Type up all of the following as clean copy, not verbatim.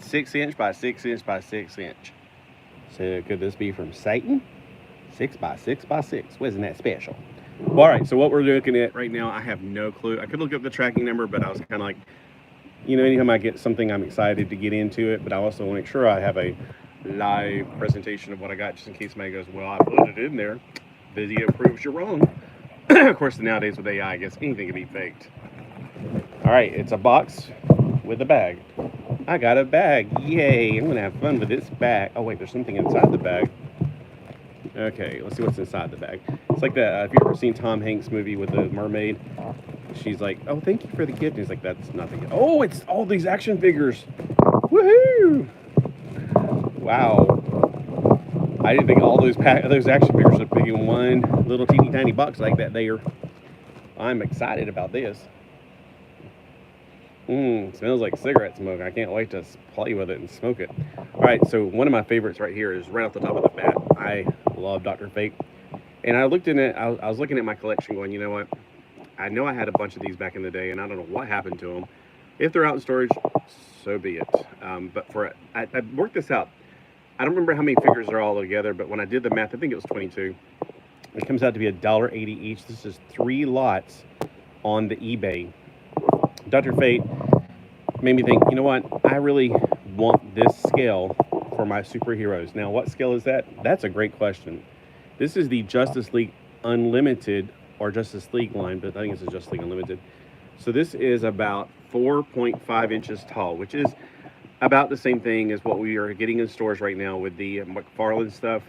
6 inch by 6 inch by 6 inch. So could this be from Satan? 6 by 6 by 6. Wasn't that special? Well, all right, so what we're looking at right now, I have no clue. I could look up the tracking number, but I was kind of like, you know, anytime I get something, I'm excited to get into it, but I also want to make sure I have a live presentation of what I got, just in case somebody goes, well, I put it in there. Video proves you're wrong. Of course, nowadays with AI, I guess anything can be faked. All right, it's a box with a bag. I got a bag. Yay, I'm going to have fun with this bag. Oh, wait, there's something inside the bag. Okay, let's see what's inside the bag. It's like that, if you've ever seen Tom Hanks' movie with the mermaid, she's like, oh, thank you for the gift. And he's like, that's nothing. Oh, it's all these action figures. Woohoo! Wow. I didn't think all those action figures would be in one little teeny tiny box like that there. I'm excited about this. Smells like cigarette smoke. I can't wait to play with it and smoke it. All right, so one of my favorites right here is right off the top of the bat. I love Dr. Fate. And I looked in it, I was looking at my collection going, you know what? I know I had a bunch of these back in the day, and I don't know what happened to them. If they're out in storage, so be it. But I worked this out. I don't remember how many figures are all together, but when I did the math, I think it was 22. It comes out to be $1.80 each. This is 3 lots on the eBay. Dr. Fate made me think, you know what? I really want this scale for my superheroes. Now, what scale is that? That's a great question. This is the Justice League Unlimited or Justice League line, but I think it's a Justice League Unlimited. So this is about 4.5 inches tall, which is about the same thing as what we are getting in stores right now with the McFarlane stuff,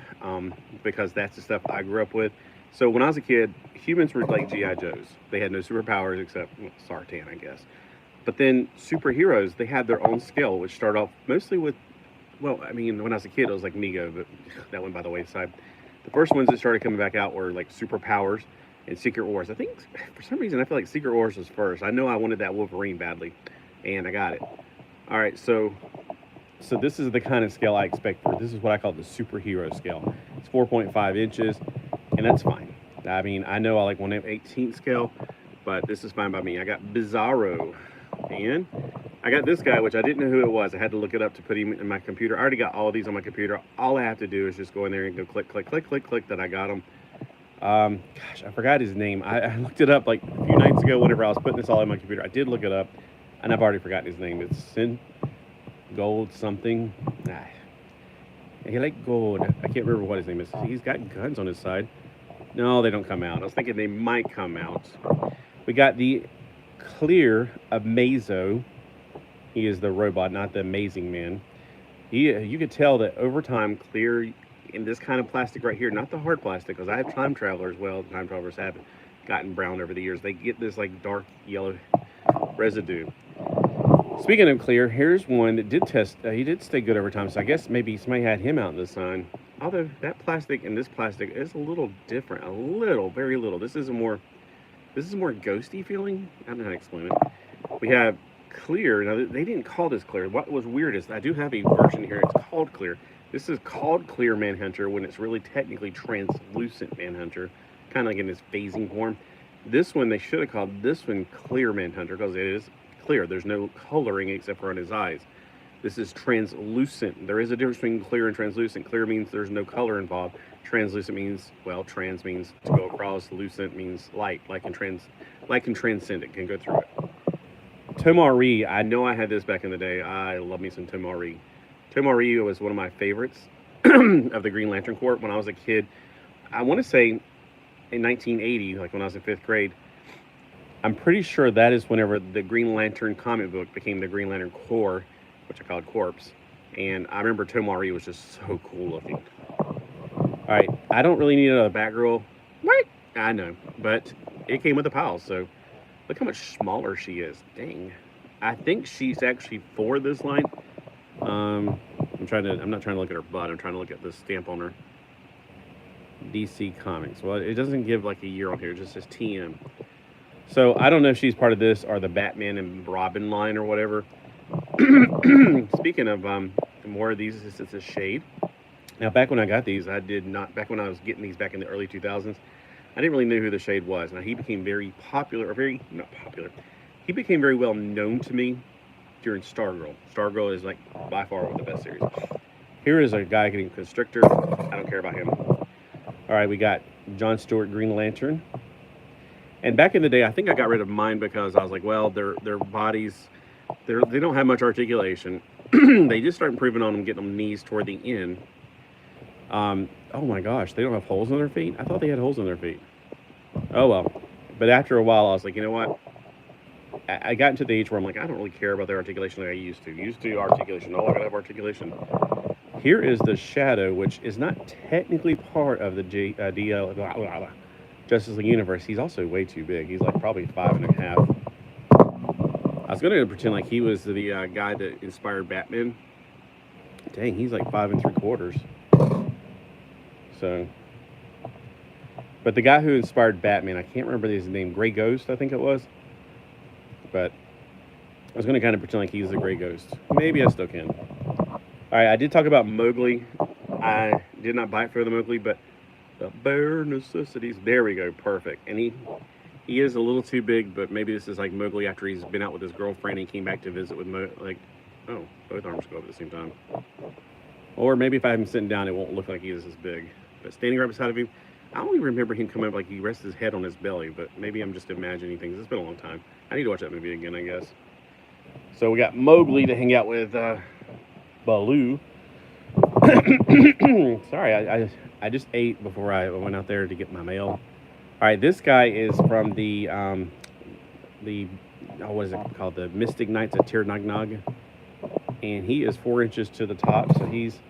because that's the stuff I grew up with. So when I was a kid, humans were like G.I. Joes. They had no superpowers except Sartan, I guess. But then superheroes, they had their own scale, which started off mostly with, well, I mean, when I was a kid, it was like Mego, but that went by the wayside. The first ones that started coming back out were like Superpowers and Secret Wars. I think, for some reason, I feel like Secret Wars was first. I know I wanted that Wolverine badly, and I got it. All right, so this is the kind of scale I expect for. This is what I call the superhero scale. It's 4.5 inches, and that's fine. I mean, I know I like 1/18 scale, but this is fine by me. I got Bizarro, and I got this guy, which I didn't know who it was. I had to look it up to put him in my computer. I already got all these on my computer. All I have to do is just go in there and go click, click, click, click, click that I got him. Gosh, I forgot his name. I looked it up like a few nights ago whenever I was putting this all in my computer. I did look it up, and I've already forgotten his name. It's Sin Gold something. He like gold. I can't remember what his name is. He's got guns on his side. No, they don't come out. I was thinking they might come out. We got the Clear Amazo. He is the robot, not the amazing man. You could tell that over time, Clear in this kind of plastic right here, not the hard plastic, because I have time travelers. Well, time travelers have gotten brown over the years. They get this like dark yellow residue. Speaking of Clear, here's one that did test. He did stay good over time, so I guess maybe somebody had him out in the sun. Although that plastic and this plastic is a little different, very little. This is more ghosty feeling. I don't know how to explain it. We have Clear. Now they didn't call this Clear. What was weird is I do have a version here. It's called Clear. This is called Clear Manhunter when it's really technically translucent Manhunter, kind of like in this phasing form. This one they should have called this one Clear Manhunter because it is clear. There's no coloring except for on his eyes. This is translucent. There is a difference between clear and translucent. Clear means there's no color involved. Translucent means, well, trans means to go across. Lucent means light, like can transcend it, can go through it. Tomari, I know I had this back in the day. I love me some Tomari. Tomari was one of my favorites of the Green Lantern Corps when I was a kid. I want to say in 1980, like when I was in 5th grade, I'm pretty sure that is whenever the Green Lantern comic book became the Green Lantern Corps, which I called Corps. And I remember Tomari was just so cool looking. All right, I don't really need another Batgirl. What? I know, but it came with a pile, so look how much smaller she is. Dang. I think she's actually for this line. I'm not trying to look at her butt. I'm trying to look at the stamp on her. DC Comics. Well, it doesn't give like a year on here. It just says TM. So I don't know if she's part of this or the Batman and Robin line or whatever. Speaking of more of these, it's a shade. Now, back when I got these, back when I was getting these back in the early 2000s, I didn't really know who the shade was. Now, he became very popular, he became very well known to me during Stargirl. Stargirl is like by far one of the best series. Here is a guy getting Constrictor. I don't care about him. All right, we got John Stewart Green Lantern. And back in the day, I think I got rid of mine because I was like, well, their bodies, they don't have much articulation. They just start improving on them, getting them knees toward the end. Oh my gosh, they don't have holes in their feet? I thought they had holes in their feet. Oh well. But after a while, I was like, you know what? I got into the age where I'm like, I don't really care about their articulation like I used to. Used to articulation. Oh, I gotta have articulation. Here is the Shadow, which is not technically part of the Justice League universe. He's also way too big. He's like probably 5.5. I was gonna pretend like he was the guy that inspired Batman. Dang, he's like 5 3/4. So, but the guy who inspired Batman, I can't remember his name. Gray Ghost, I think it was. But I was gonna kind of pretend like he's the Gray Ghost. Maybe I still can. All right, I did talk about Mowgli. I did not bite for the Mowgli, but the bare necessities. There we go, perfect. And he is a little too big, but maybe this is like Mowgli after he's been out with his girlfriend and he came back to visit with oh, both arms go up at the same time. Or maybe if I have him sitting down, it won't look like he is this big. But standing right beside of him, I only remember him coming up like he rests his head on his belly, but maybe I'm just imagining things. It's been a long time. I need to watch that movie again, I guess. So we got Mowgli to hang out with Baloo. Sorry, I just ate before I went out there to get my mail. All right, this guy is from the what is it called? The Mystic Knights of Tir Nog, and he is 4 inches to the top, so he's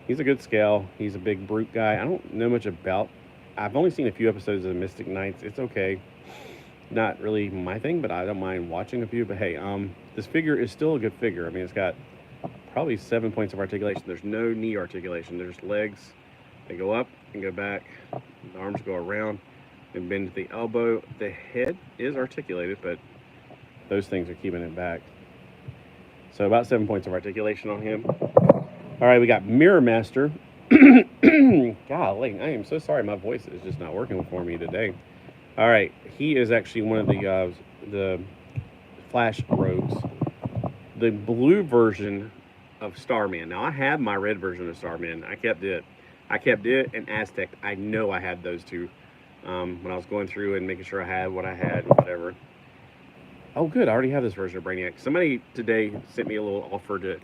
a good scale. He's a big brute guy. I don't know much about. I've only seen a few episodes of Mystic Knights. It's okay. Not really my thing, but I don't mind watching a few. But hey, this figure is still a good figure. I mean, it's got probably 7 points of articulation. There's no knee articulation. There's legs. They go up and go back. The arms go around and bend to the elbow. The head is articulated, but those things are keeping it back. So about 7 points of articulation on him. All right, we got Mirror Master. Golly, I am so sorry. My voice is just not working for me today. All right, he is actually one of the Flash rogues. The blue version of Starman. Now, I have my red version of Starman. I kept it and Aztec. I know I had those two when I was going through and making sure I had what I had and whatever. Oh, good. I already have this version of Brainiac. Somebody today sent me a little offer to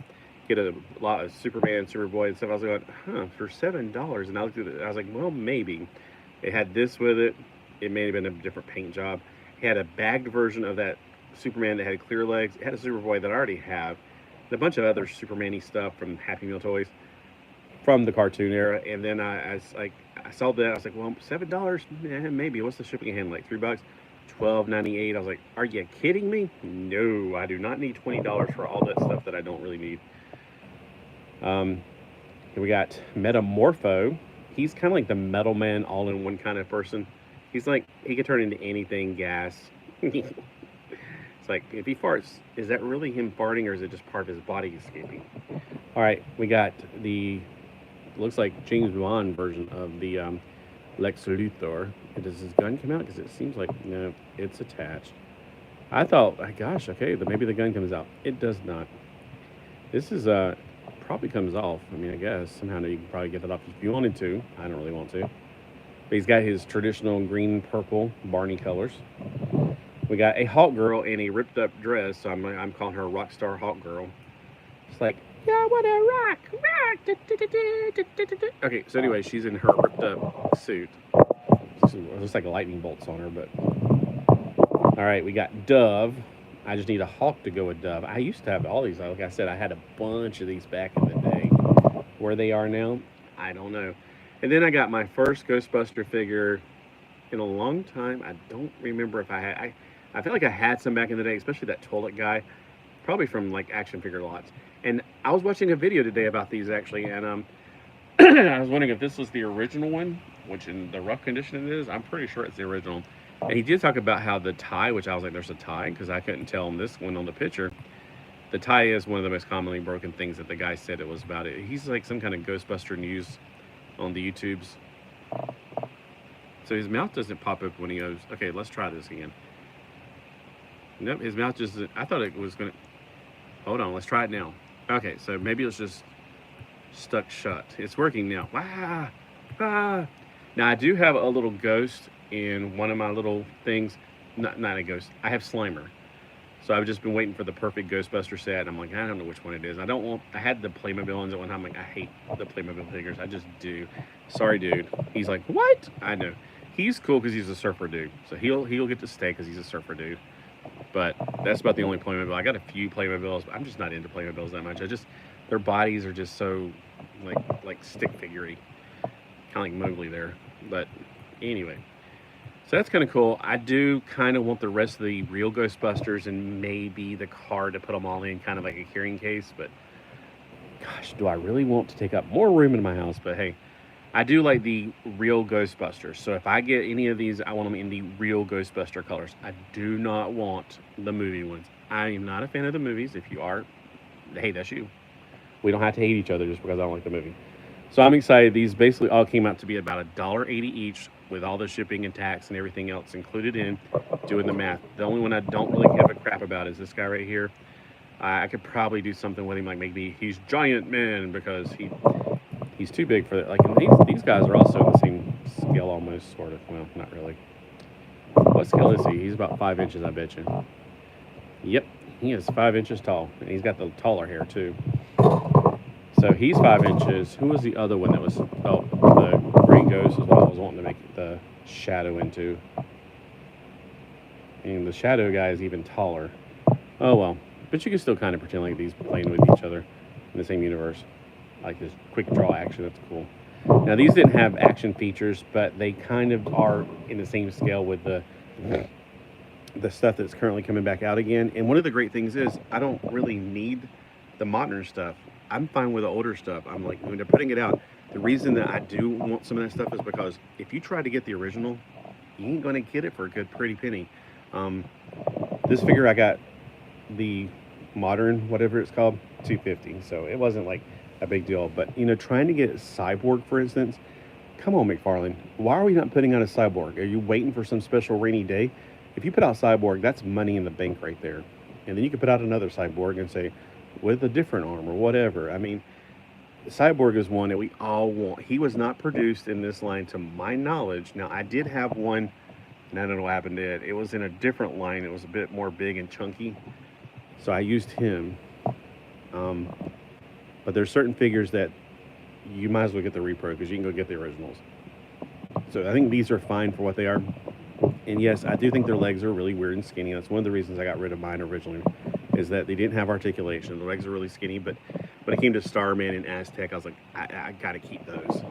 get a lot of Superman, Superboy, and stuff. I was going, for $7. And I looked at it. I was like, well, maybe. It had this with it. It may have been a different paint job. It had a bagged version of that Superman that had clear legs. It had a Superboy that I already have. And a bunch of other Superman-y stuff from Happy Meal toys from the cartoon era. And then I saw that. I was like, well, $7? Maybe. What's the shipping and handling? Like $3? $12.98. I was like, are you kidding me? No, I do not need $20 for all that stuff that I don't really need. Here we got Metamorpho. He's kind of like the Metal Man all-in-one kind of person. He's like, he could turn into anything, gas. It's like, if he farts, is that really him farting or is it just part of his body escaping? All right, we got looks like James Bond version of the Lex Luthor. Does his gun come out? Because it seems like, no, it's attached. I thought, gosh, okay, maybe the gun comes out. It does not. This is, probably comes off. I mean, I guess somehow you can probably get that off if you wanted to. I don't really want to. But he's got his traditional green, purple Barney colors. We got a Hawk Girl in a ripped up dress. So I'm calling her Rockstar Hawk Girl. It's like, yeah, I want to rock. Okay, so anyway, she's in her ripped up suit. It looks like lightning bolts on her, but all right, we got Dove. I just need a Hawk to go with Dove. I used to have all these. Like I said, I had a bunch of these back in the day. Where they are now, I don't know. And then I got my first Ghostbuster figure in a long time. I don't remember if I had. I feel like I had some back in the day, especially that toilet guy, probably from like Action Figure Lots. And I was watching a video today about these actually, and I was wondering if this was the original one, which in the rough condition it is. I'm pretty sure it's the original. And he did talk about how the tie, which I was like, there's a tie, because I couldn't tell on this one on the picture. The tie is one of the most commonly broken things that the guy said it was about it. He's like some kind of Ghostbuster news on the YouTubes. So his mouth doesn't pop up when he goes, okay, let's try this again. Nope, his mouth just, I thought it was going to, Hold on, let's try it now. Okay, so maybe it's just stuck shut. It's working now. Ah, ah. Now I do have a little ghost in one of my little things. Not a ghost. I have Slimer. So I've just been waiting for the perfect Ghostbuster set. And I'm like, I don't know which one it is. I don't want. I had the Playmobil ones at one time. I'm like, I hate the Playmobil figures. I just do. Sorry, dude. He's like, what? I know. He's cool because he's a surfer dude. So he'll get to stay because he's a surfer dude. But that's about the only Playmobil. I got a few Playmobiles, but I'm just not into Playmobiles that much. Their bodies are just so like stick figure-y, kind of like Mowgli there. But anyway, so that's kind of cool. I do kind of want the rest of the real Ghostbusters and maybe the car to put them all in, kind of like a carrying case. But gosh, do I really want to take up more room in my house? But hey, I do like the real Ghostbusters. So if I get any of these, I want them in the real Ghostbuster colors. I do not want the movie ones. I am not a fan of the movies. If you are, hey, that's you. We don't have to hate each other just because I don't like the movie. So I'm excited. These basically all came out to be about $1.80 each with all the shipping and tax and everything else included in doing the math. The only one I don't really give a crap about is this guy right here. I could probably do something with him, like maybe he's Giant Man because he's too big for that. Like, and these guys are also the same scale almost, sort of. Well, not really. What scale is he? He's about 5 inches, I bet you. Yep, he is 5 inches tall, and he's got the taller hair too. So he's 5 inches. Who was the other one that was? Oh, the Green Ghost is what I was wanting to make the shadow into. And the shadow guy is even taller. Oh well, but you can still kind of pretend like these playing with each other in the same universe. Like this quick draw action, that's cool. Now these didn't have action features, but they kind of are in the same scale with the stuff that's currently coming back out again. And one of the great things is I don't really need the modern stuff. I'm fine with the older stuff. I'm like, when they're putting it out, the reason that I do want some of that stuff is because if you try to get the original, you ain't gonna get it for a good pretty penny. This figure I got the modern, whatever it's called, $250. So it wasn't like a big deal. But you know, trying to get Cyborg, for instance, come on, McFarlane, why are we not putting out a Cyborg? Are you waiting for some special rainy day? If you put out Cyborg, that's money in the bank right there. And then you can put out another Cyborg and say, with a different arm or whatever. I mean, Cyborg is one that we all want. He was not produced in this line to my knowledge. Now, I did have one, and I don't know what happened to it. It was in a different line. It was a bit more big and chunky. So I used him. But there's certain figures that you might as well get the repro because you can go get the originals. So I think these are fine for what they are. And yes, I do think their legs are really weird and skinny. That's one of the reasons I got rid of mine originally, is that they didn't have articulation. The legs are really skinny, but when it came to Starman and Aztec, I was like, I got to keep those.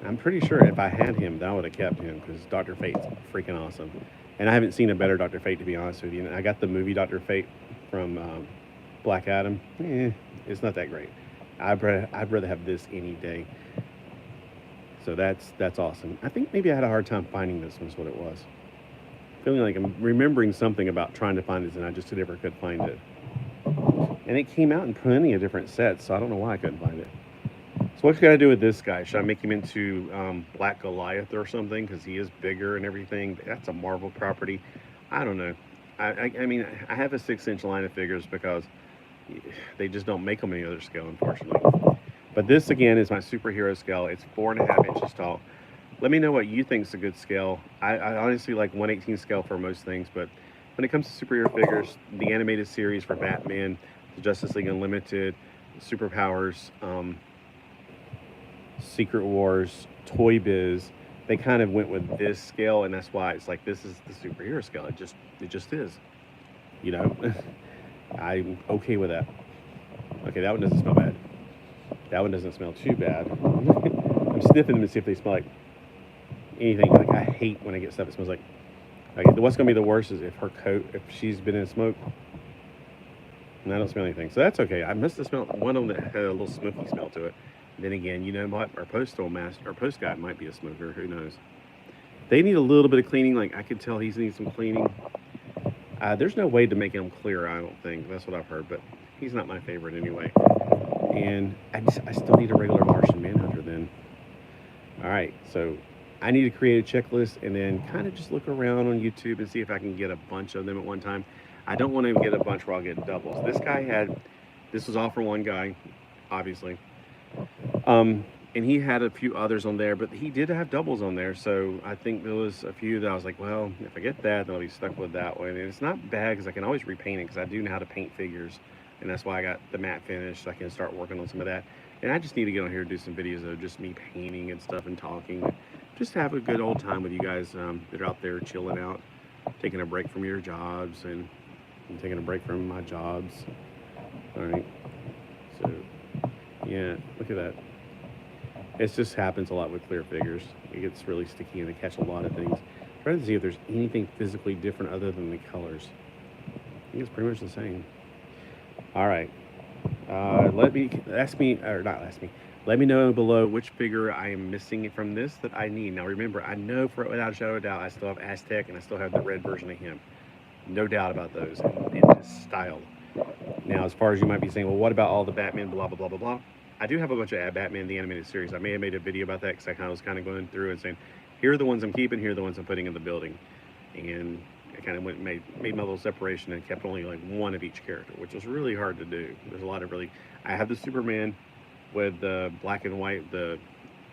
I'm pretty sure if I had him, I would have kept him because Dr. Fate's freaking awesome. And I haven't seen a better Dr. Fate, to be honest with you. And I got the movie Dr. Fate from Black Adam. It's not that great. I'd rather have this any day. So that's awesome. I think maybe I had a hard time finding this one's what it was. Feeling like I'm remembering something about trying to find this and I just never could find it. And it came out in plenty of different sets, so I don't know why I couldn't find it. So what should I do with this guy? Should I make him into Black Goliath or something? Because he is bigger and everything. That's a Marvel property. I don't know. I mean, I have a 6-inch line of figures because they just don't make them any other scale, unfortunately. But this, again, is my superhero scale. It's 4.5 inches tall. Let me know what you think is a good scale. I honestly like 1/18 scale for most things, but when it comes to superhero figures, the animated series for Batman, the Justice League Unlimited, Superpowers, Secret Wars, Toy Biz, they kind of went with this scale, and that's why it's like this is the superhero scale. It just is. You know, I'm okay with that. Okay, that one doesn't smell bad. That one doesn't smell too bad. I'm sniffing them to see if they smell like anything. Like, I hate when I get stuff that smells like what's going to be the worst is if her coat, if she's been in smoke, and I don't smell anything. So that's okay. I must have smelled one of them that had a little smoky smell to it. And then again, you know what? Our postal master, our post guy might be a smoker. Who knows? They need a little bit of cleaning. Like, I could tell he's needs some cleaning. There's no way to make him clear, I don't think. That's what I've heard, but he's not my favorite anyway. And I still need a regular Martian Manhunter then. All right, so I need to create a checklist and then kind of just look around on YouTube and see if I can get a bunch of them at one time. I don't want to get a bunch where I'll get doubles. This was all for one guy, obviously. And he had a few others on there, but he did have doubles on there. So I think there was a few that I was like, well, if I get that, then I'll be stuck with that one. And it's not bad because I can always repaint it because I do know how to paint figures. And that's why I got the matte finish, so I can start working on some of that. And I just need to get on here and do some videos of just me painting and stuff and talking. Just have a good old time with you guys that are out there chilling out, taking a break from your jobs and taking a break from my jobs. All right. So, yeah, look at that. It just happens a lot with clear figures. It gets really sticky and they catch a lot of things. Try to see if there's anything physically different other than the colors. I think it's pretty much the same. All right. Let me know below which figure I am missing from this that I need. Now remember, I know without a shadow of a doubt, I still have Aztec and I still have the red version of him. No doubt about those in this style. Now, as far as you might be saying, well, what about all the Batman, blah, blah, blah, blah, blah. I do have a bunch of Batman, the animated series. I may have made a video about that because I was kind of going through and saying, here are the ones I'm keeping, here are the ones I'm putting in the building. And I kind of made my little separation and kept only like one of each character, which was really hard to do. There's a lot of I have the Superman with the black and white, the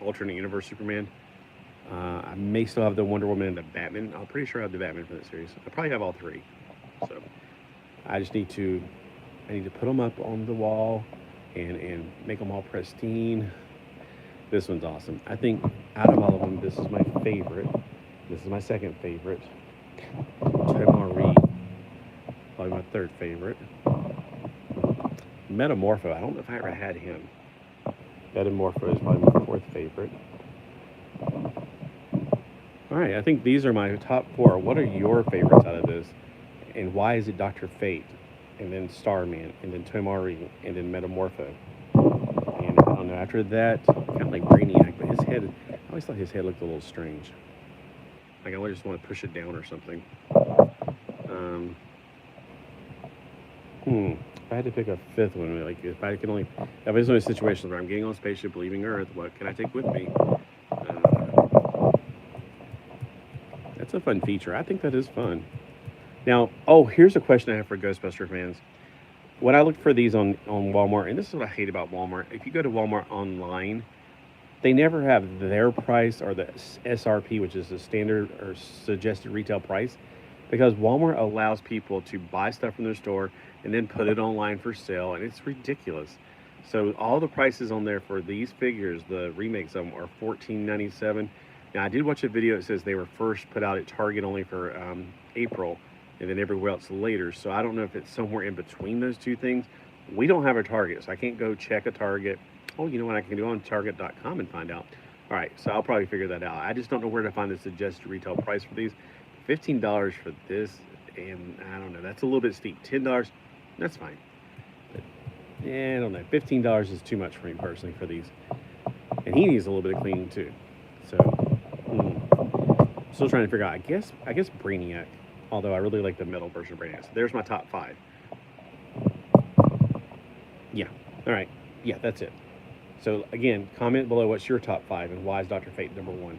alternate universe Superman. I may still have the Wonder Woman and the Batman. I'm pretty sure I have the Batman for that series. I probably have all three. So I just need to put them up on the wall and make them all pristine. This one's awesome. I think out of all of them, this is my favorite. This is my second favorite. Señor, probably my third favorite. Metamorpho, I don't know if I ever had him. Metamorpho is probably my fourth favorite. All right, I think these are my top four. What are your favorites out of this? And why is it Dr. Fate? And then Starman, and then Tomari, and then Metamorpho. And I don't know, after that, kind of like Brainiac, but his head, I always thought his head looked a little strange. Like I just want to push it down or something. If I had to pick a fifth one, like if there's only situations where I'm getting on a spaceship leaving Earth, what can I take with me? That's a fun feature. I think that is fun. Now, here's a question I have for Ghostbuster fans. When I looked for these on Walmart, and this is what I hate about Walmart. If you go to Walmart online, they never have their price or the SRP, which is the standard or suggested retail price, because Walmart allows people to buy stuff from their store and then put it online for sale, and it's ridiculous. So all the prices on there for these figures, the remakes of them, are $14.97. Now, I did watch a video that says they were first put out at Target only for April, and then everywhere else later. So I don't know if it's somewhere in between those two things. We don't have a Target, so I can't go check a Target. Oh, you know what I can do on Target.com and find out. All right, so I'll probably figure that out. I just don't know where to find the suggested retail price for these. $15 for this, and I don't know, that's a little bit steep. $10, that's fine. But, yeah, I don't know. $15 is too much for me personally for these. And he needs a little bit of cleaning too. So, still trying to figure out. I guess Brainiac. Although I really like the metal version of Brainiac. So there's my top 5. Yeah. All right. Yeah, that's it. So again, comment below what's your top 5 and why is Dr. Fate number 1.